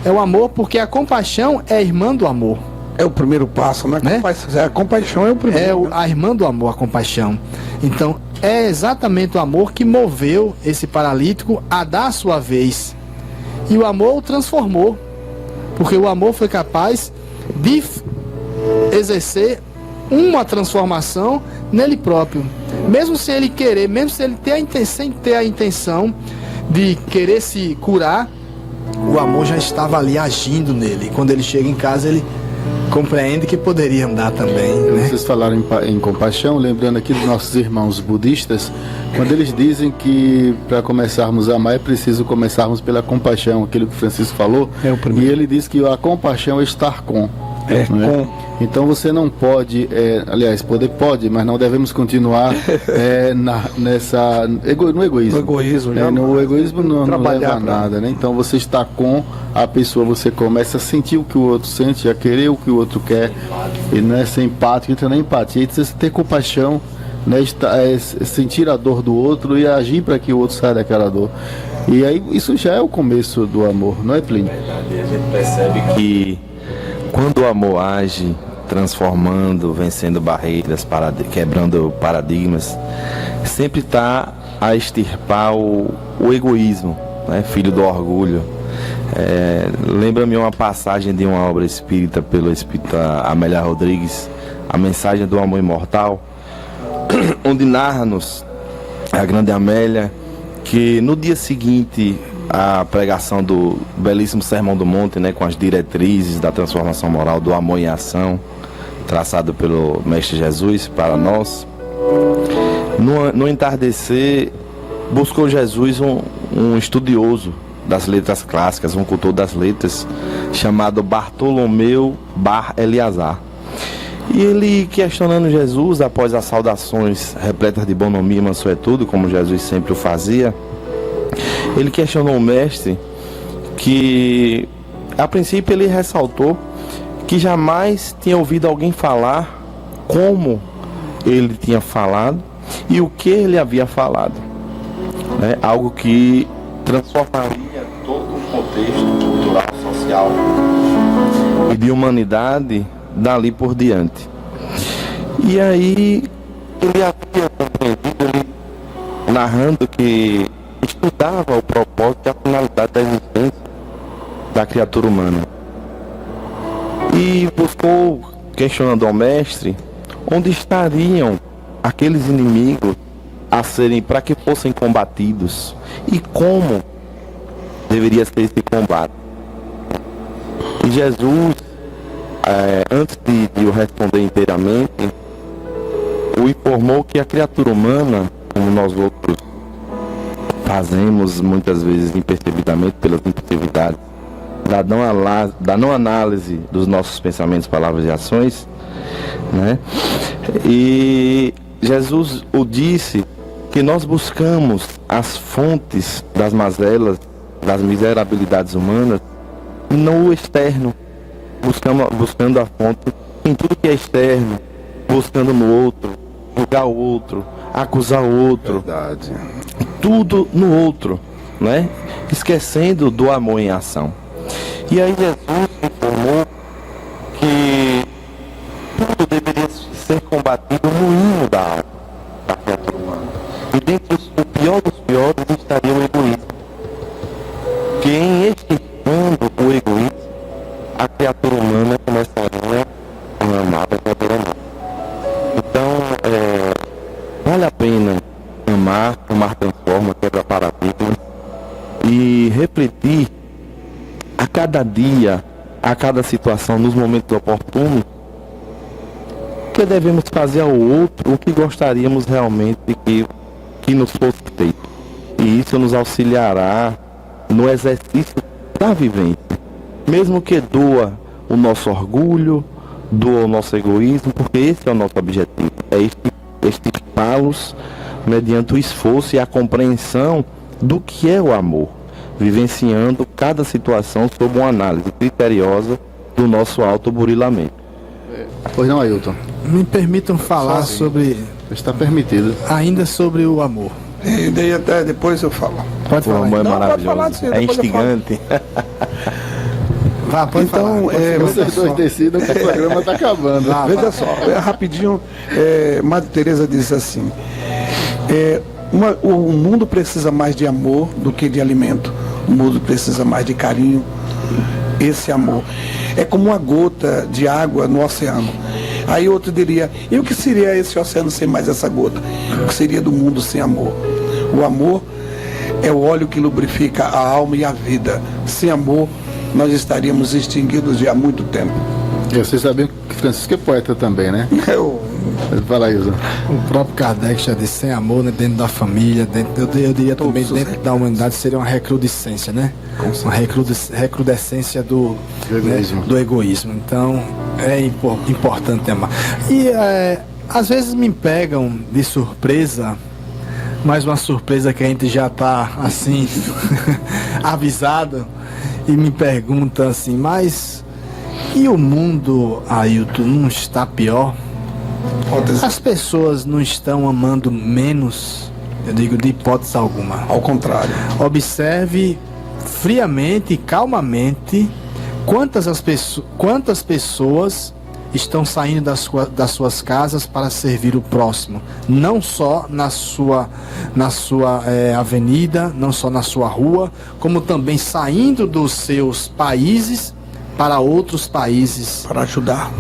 É o amor, porque a compaixão é a irmã do amor. É o primeiro passo, né? A compaixão é o primeiro. A irmã do amor, a compaixão. Então, é exatamente o amor que moveu esse paralítico a dar a sua vez. E o amor o transformou. Porque o amor foi capaz de exercer uma transformação nele próprio. Mesmo sem ele querer, mesmo sem ele ter a intenção de querer se curar, o amor já estava ali agindo nele. Quando ele chega em casa, ele compreende que poderia andar também, né? Vocês falaram em compaixão, lembrando aqui dos nossos irmãos budistas, quando eles dizem que para começarmos a amar é preciso começarmos pela compaixão, aquilo que o Francisco falou, e ele diz que a compaixão é estar com. Então você não pode, aliás, pode, mas não devemos continuar no egoísmo. No egoísmo não leva a nada, né? Então você está com a pessoa, você começa a sentir o que o outro sente, a querer o que o outro quer, e não é ser empático, entra na empatia, precisa ter compaixão, né? Sentir a dor do outro e agir para que o outro saia daquela dor. E aí isso já é o começo do amor, não é, Plínio? A gente percebe que quando o amor age, transformando, vencendo barreiras, quebrando paradigmas, sempre está a extirpar o egoísmo, né? Filho do orgulho. Lembra-me uma passagem de uma obra espírita pelo espírita Amélia Rodrigues, A Mensagem do Amor Imortal, onde narra-nos a grande Amélia que no dia seguinte a pregação do belíssimo Sermão do Monte, né, com as diretrizes da transformação moral do amor em ação, traçado pelo Mestre Jesus para nós, no entardecer buscou Jesus um estudioso das letras clássicas, um cultor das letras, chamado Bartolomeu Bar Eleazar. E ele, questionando Jesus, após as saudações repletas de bonomia e mansuetude, como Jesus sempre o fazia, ele questionou o mestre que, a princípio, ele ressaltou que jamais tinha ouvido alguém falar como ele tinha falado e o que ele havia falado, né? Algo que transformaria todo o contexto cultural, social e de humanidade dali por diante. E aí ele havia compreendido, ele narrando que estudava o propósito e a finalidade da existência da criatura humana. E buscou, questionando ao mestre, onde estariam aqueles inimigos a serem, para que fossem combatidos e como deveria ser esse combate. E Jesus, antes de o responder inteiramente, o informou que a criatura humana, como nós outros fazemos muitas vezes impercebidamente pelas impulsividades da não análise dos nossos pensamentos, palavras e ações, né? E Jesus o disse que nós buscamos as fontes das mazelas, das miserabilidades humanas no externo, buscando a fonte em tudo que é externo, buscando no outro, julgar o outro, acusar o outro. Verdade. Tudo no outro, né? Esquecendo do amor em ação. E aí Jesus informou que tudo deveria ser combatido no hino da alma da criatura humana. E dentre o pior dos piores estaria o egoísmo. Que em extirpando o egoísmo, a criatura humana começaria a amar verdadeiramente. Então, vale a pena amar transforma, quebra paradigmas e refletir a cada dia, a cada situação, nos momentos oportunos, o que devemos fazer ao outro, o que gostaríamos realmente que nos fosse feito. E isso nos auxiliará no exercício da vivência. Mesmo que doa o nosso orgulho, doa o nosso egoísmo, porque esse é o nosso objetivo. É extirpá-los mediante o esforço e a compreensão do que é o amor, vivenciando cada situação sob uma análise criteriosa do nosso autoburilamento. Pois não, Ailton? Me permitam falar sobre... Está permitido. Ainda sobre o amor. E daí até depois eu falo. Pode O falar. amor é Não, pode maravilhoso, falar, sim, é depois eu falo. instigante. Vá, pode Então, falar. Vocês dois decidam que o programa está acabando. Vá, Veja só, rapidinho, Madre Teresa diz assim, o mundo precisa mais de amor do que de alimento. O mundo precisa mais de carinho. Esse amor é como uma gota de água no oceano. Aí outro diria, e o que seria esse oceano sem mais essa gota? O que seria do mundo sem amor? O amor é o óleo que lubrifica a alma e a vida. Sem amor, nós estaríamos extinguidos já há muito tempo. E vocês sabem que Francisco é poeta também, né? Fala aí, Ilson. O próprio Kardec já disse, sem amor, né, dentro da família, eu diria também dentro da humanidade seria uma recrudescência, né? Uma recrudescência do egoísmo. Então, é importante amar. E às vezes me pegam de surpresa, mais uma surpresa que a gente já está assim, avisado, e me pergunta assim, mas e o mundo, Ailton, não está pior? As pessoas não estão amando menos? Eu digo de hipótese alguma. Ao contrário. Observe friamente e calmamente quantas pessoas estão saindo das suas casas para servir o próximo. Não só na sua avenida, não só na sua rua, como também saindo dos seus países para outros países. Para ajudar.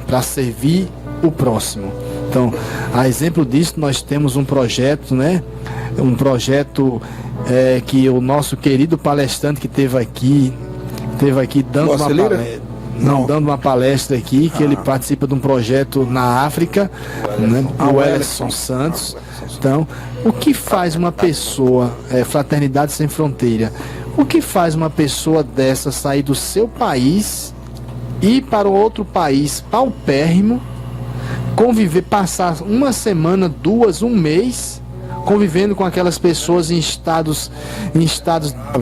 Para servir o próximo. Então, a exemplo disso, nós temos um projeto, né? Um projeto que o nosso querido palestrante que esteve aqui dando dando uma palestra aqui, que ele participa de um projeto na África, né? O Welleson Santos. Então, o que faz uma pessoa, Fraternidade Sem Fronteira, o que faz uma pessoa dessa sair do seu país, ir para outro país paupérrimo, conviver, passar uma semana, 2, um mês, convivendo com aquelas pessoas em estados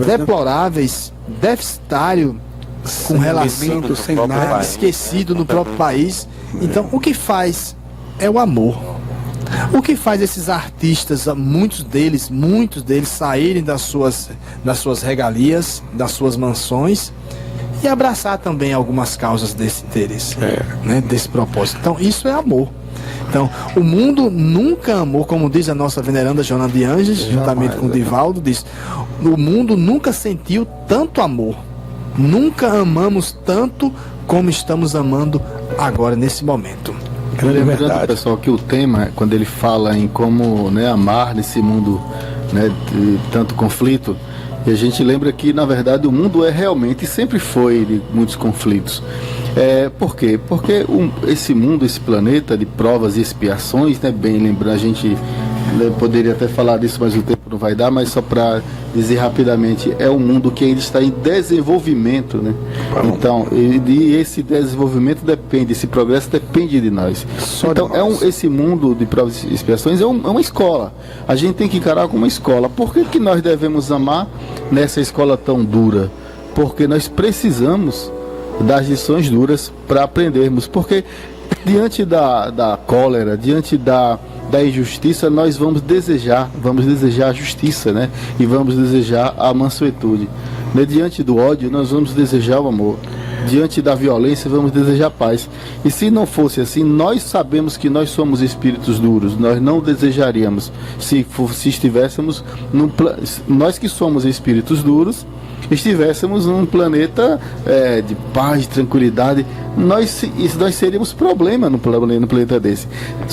deploráveis, deficitários, com relação, sem nada, esquecido no próprio país. Então, o que faz é o amor. O que faz esses artistas, muitos deles saírem das suas regalias, das suas mansões e abraçar também algumas causas desse interesse, né, desse propósito. Então, isso é amor. Então, o mundo nunca amou, como diz a nossa veneranda Joana de Anjos, juntamente com o Divaldo, diz: o mundo nunca sentiu tanto amor. Nunca amamos tanto como estamos amando agora, nesse momento. Lembrando, pessoal, que o tema, quando ele fala em como, né, amar nesse mundo, né, de tanto conflito, e a gente lembra que, na verdade, o mundo é realmente, e sempre foi, de muitos conflitos. Por quê? Porque esse mundo, esse planeta de provas e expiações, né, bem lembrando, a gente poderia até falar disso, mas o tempo não vai dar, mas só para dizer rapidamente, é um mundo que ainda está em desenvolvimento, né? Então, e esse desenvolvimento depende, esse progresso depende de nós. Então, esse mundo de provas e expiações é uma escola. A gente tem que encarar como uma escola. Por que nós devemos amar nessa escola tão dura? Porque nós precisamos das lições duras para aprendermos. Porque diante da cólera, diante da injustiça, nós vamos desejar a justiça, né? E vamos desejar a mansuetude. Diante do ódio, nós vamos desejar o amor. Diante da violência, vamos desejar a paz. E se não fosse assim, nós sabemos que nós somos espíritos duros. Nós não desejaríamos, se estivéssemos nós que somos espíritos duros, estivéssemos num planeta de paz, de tranquilidade, nós seríamos problema no planeta desse.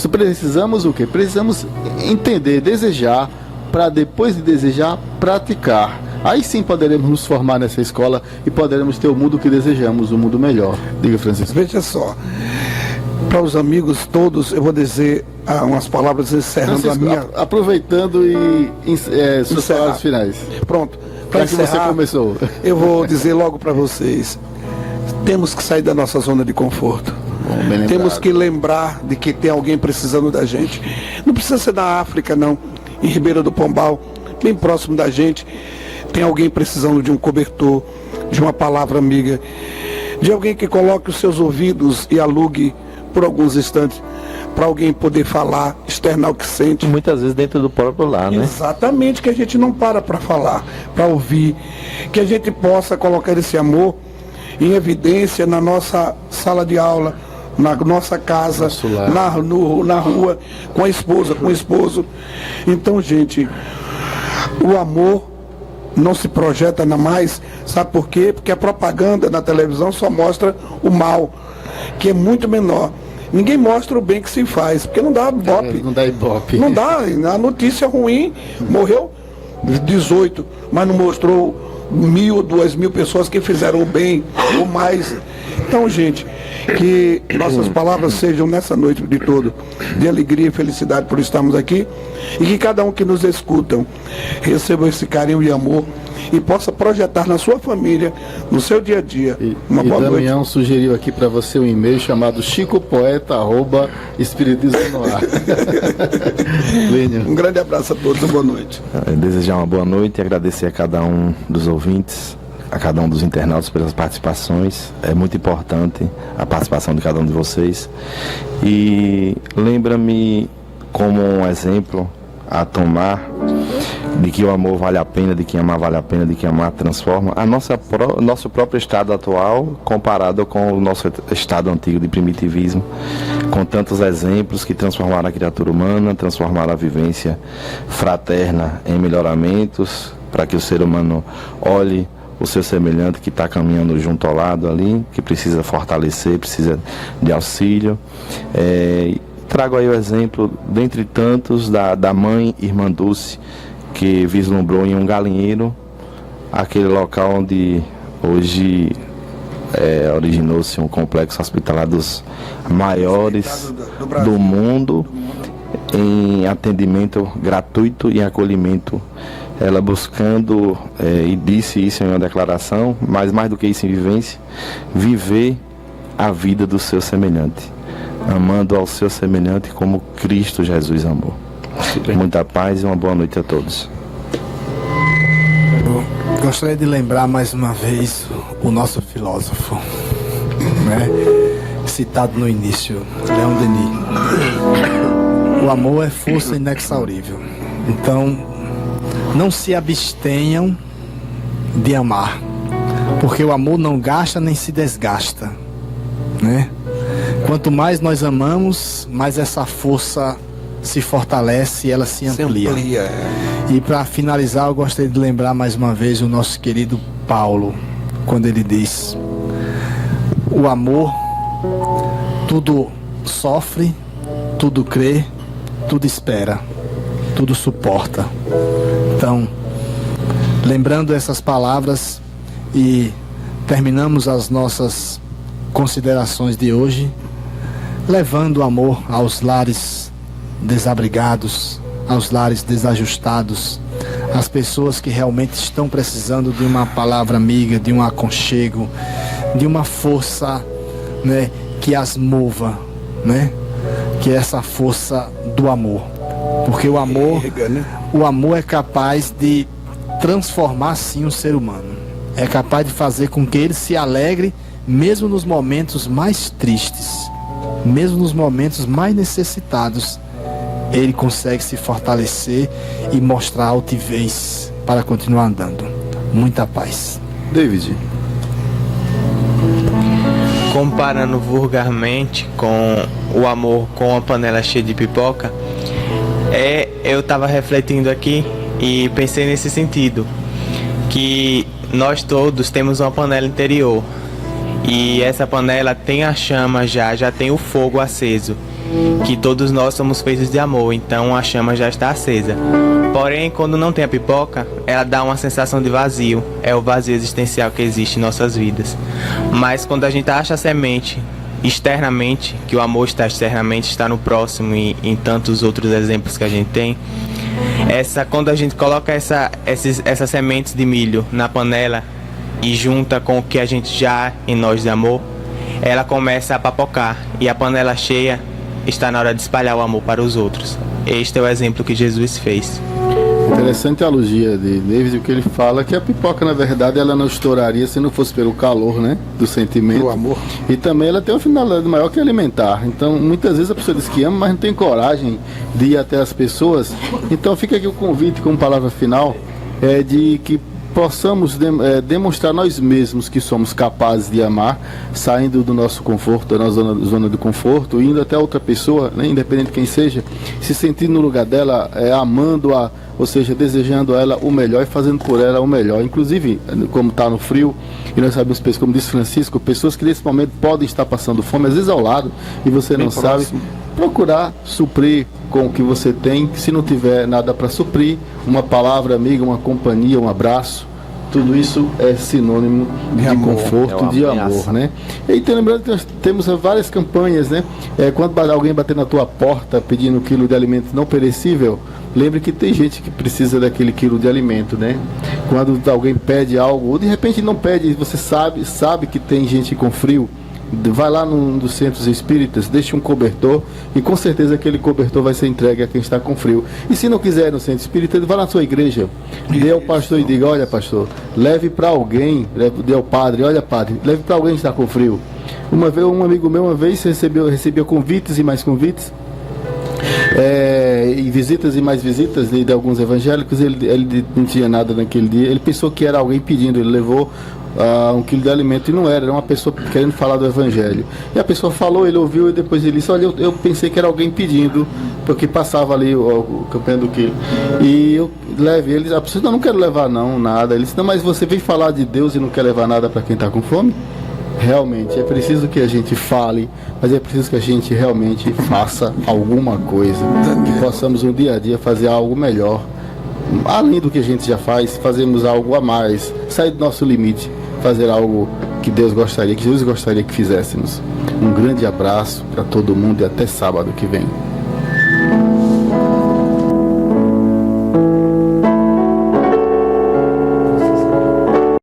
Precisamos o quê? Precisamos entender, desejar, para depois de desejar, praticar. Aí sim poderemos nos formar nessa escola e poderemos ter o mundo que desejamos, um mundo melhor. Diga, Francisco. Veja só, para os amigos todos, eu vou dizer umas palavras encerrando Francisco, a minha... Aproveitando e suas palavras finais. Pronto. Para que você começou. Eu vou dizer logo para vocês, temos que sair da nossa zona de conforto. Temos que lembrar de que tem alguém precisando da gente. Não precisa ser na África, não. Em Ribeira do Pombal, bem próximo da gente, tem alguém precisando de um cobertor, de uma palavra amiga, de alguém que coloque os seus ouvidos e alugue por alguns instantes para alguém poder falar, externar o que sente. Muitas vezes dentro do próprio lar, né? Exatamente, que a gente não para falar, para ouvir, que a gente possa colocar esse amor em evidência na nossa sala de aula, na nossa casa, na rua, com a esposa, com o esposo. Então, gente, o amor não se projeta mais, sabe por quê? Porque a propaganda na televisão só mostra o mal, que é muito menor. Ninguém mostra o bem que se faz, porque não dá ibope. Não dá ibope. Não dá, a notícia ruim, morreu 18, mas não mostrou 1.000 ou 2.000 pessoas que fizeram o bem ou mais. Então, gente, que nossas palavras sejam nessa noite de todo de alegria e felicidade por estarmos aqui, e que cada um que nos escutam receba esse carinho e amor e possa projetar na sua família, no seu dia a dia. Uma boa Damião noite. Sugeriu aqui para você um e-mail chamado chicopoeta@espiritismo-no-ar. Um grande abraço a todos, boa noite. Desejar uma boa noite e agradecer a cada um dos ouvintes, a cada um dos internautas pelas participações. É muito importante a participação de cada um de vocês. E lembra-me como um exemplo a tomar de que o amor vale a pena, de que amar vale a pena, de que amar transforma, nosso próprio estado atual comparado com o nosso estado antigo de primitivismo, com tantos exemplos que transformaram a criatura humana, transformaram a vivência fraterna em melhoramentos, para que o ser humano olhe o seu semelhante que está caminhando junto ao lado ali, que precisa fortalecer, precisa de auxílio. Trago aí o exemplo, dentre tantos, da mãe Irmã Dulce, que vislumbrou em um galinheiro aquele local onde hoje originou-se um complexo hospitalar dos maiores do mundo, em atendimento gratuito e acolhimento. Ela buscando, e disse isso em uma declaração, mas mais do que isso em vivência, viver a vida do seu semelhante. amando ao seu semelhante como Cristo Jesus amou. Muita paz e uma boa noite a todos. Eu gostaria de lembrar mais uma vez o nosso filósofo, né? Citado no início, Leon Denis. O amor é força inexaurível. Então, não se abstenham de amar, porque o amor não gasta nem se desgasta, né? Quanto mais nós amamos, mais essa força se fortalece e ela se amplia. E para finalizar, eu gostaria de lembrar mais uma vez o nosso querido Paulo, quando ele diz: o amor tudo sofre, tudo crê, tudo espera, tudo suporta. Então, lembrando essas palavras, e terminamos as nossas considerações de hoje, levando amor aos lares desabrigados, aos lares desajustados, às pessoas que realmente estão precisando de uma palavra amiga, de um aconchego, de uma força, né, que as mova, né? Que é essa força do amor. Porque o amor é capaz de transformar sim o ser humano. É capaz de fazer com que ele se alegre mesmo nos momentos mais tristes, mesmo nos momentos mais necessitados. Ele consegue se fortalecer e mostrar altivez para continuar andando. Muita paz. David. Comparando vulgarmente com o amor com a panela cheia de pipoca, eu estava refletindo aqui e pensei nesse sentido, que nós todos temos uma panela interior e essa panela tem a chama já tem o fogo aceso, que todos nós somos feitos de amor, então a chama já está acesa. Porém, quando não tem a pipoca, ela dá uma sensação de vazio, é o vazio existencial que existe em nossas vidas. Mas quando a gente acha a semente externamente, que o amor está externamente, está no próximo e em tantos outros exemplos que a gente tem, quando a gente coloca essas sementes de milho na panela e junta com o que a gente já há em nós de amor, ela começa a papocar e a panela cheia está na hora de espalhar o amor para os outros. Este é o exemplo que Jesus fez. Interessante a analogia de David, o que ele fala, que a pipoca, na verdade, ela não estouraria se não fosse pelo calor, né, do sentimento. O amor. E também ela tem uma finalidade maior que alimentar. Então, muitas vezes a pessoa diz que ama, mas não tem coragem de ir até as pessoas. Então, fica aqui o convite como palavra final, de que possamos demonstrar nós mesmos que somos capazes de amar, saindo do nosso conforto, da nossa zona de conforto, indo até outra pessoa, né, independente de quem seja, se sentindo no lugar dela, amando-a, ou seja, desejando a ela o melhor e fazendo por ela o melhor. Inclusive, como está no frio, e nós sabemos, como disse Francisco, pessoas que nesse momento podem estar passando fome, às vezes ao lado, e você não sabe, procurar suprir com o que você tem. Se não tiver nada para suprir, uma palavra amiga, uma companhia, um abraço, tudo isso é sinônimo de conforto, de amor, né? E então, lembrando que nós temos várias campanhas, né? Quando alguém bater na tua porta pedindo um quilo de alimento não perecível, lembre que tem gente que precisa daquele quilo de alimento, né? Quando alguém pede algo, ou de repente não pede, você sabe que tem gente com frio, vai lá num dos centros espíritas, deixa um cobertor e com certeza aquele cobertor vai ser entregue a quem está com frio. E se não quiser ir no centro espírita, vá na sua igreja, dê ao pastor e diga: olha, pastor, leve para alguém, dê ao padre, olha, padre, leve para alguém que está com frio. Uma vez, um amigo meu recebia convites e mais convites, e visitas e mais visitas de alguns evangélicos. Ele não tinha nada naquele dia, ele pensou que era alguém pedindo, ele levou um quilo de alimento e não era uma pessoa querendo falar do evangelho. E a pessoa falou, ele ouviu e depois ele disse: olha, eu pensei que era alguém pedindo, porque passava ali o campanha do quilo. E eu leve ele, a pessoa: não quero levar não, nada. Ele disse: não, mas você vem falar de Deus e não quer levar nada para quem está com fome? Realmente, é preciso que a gente fale, mas é preciso que a gente realmente faça alguma coisa, que possamos um dia a dia fazer algo melhor. Além do que a gente já faz, fazemos algo a mais, sair do nosso limite, fazer algo que Deus gostaria, que Jesus gostaria que fizéssemos. Um grande abraço para todo mundo e até sábado que vem.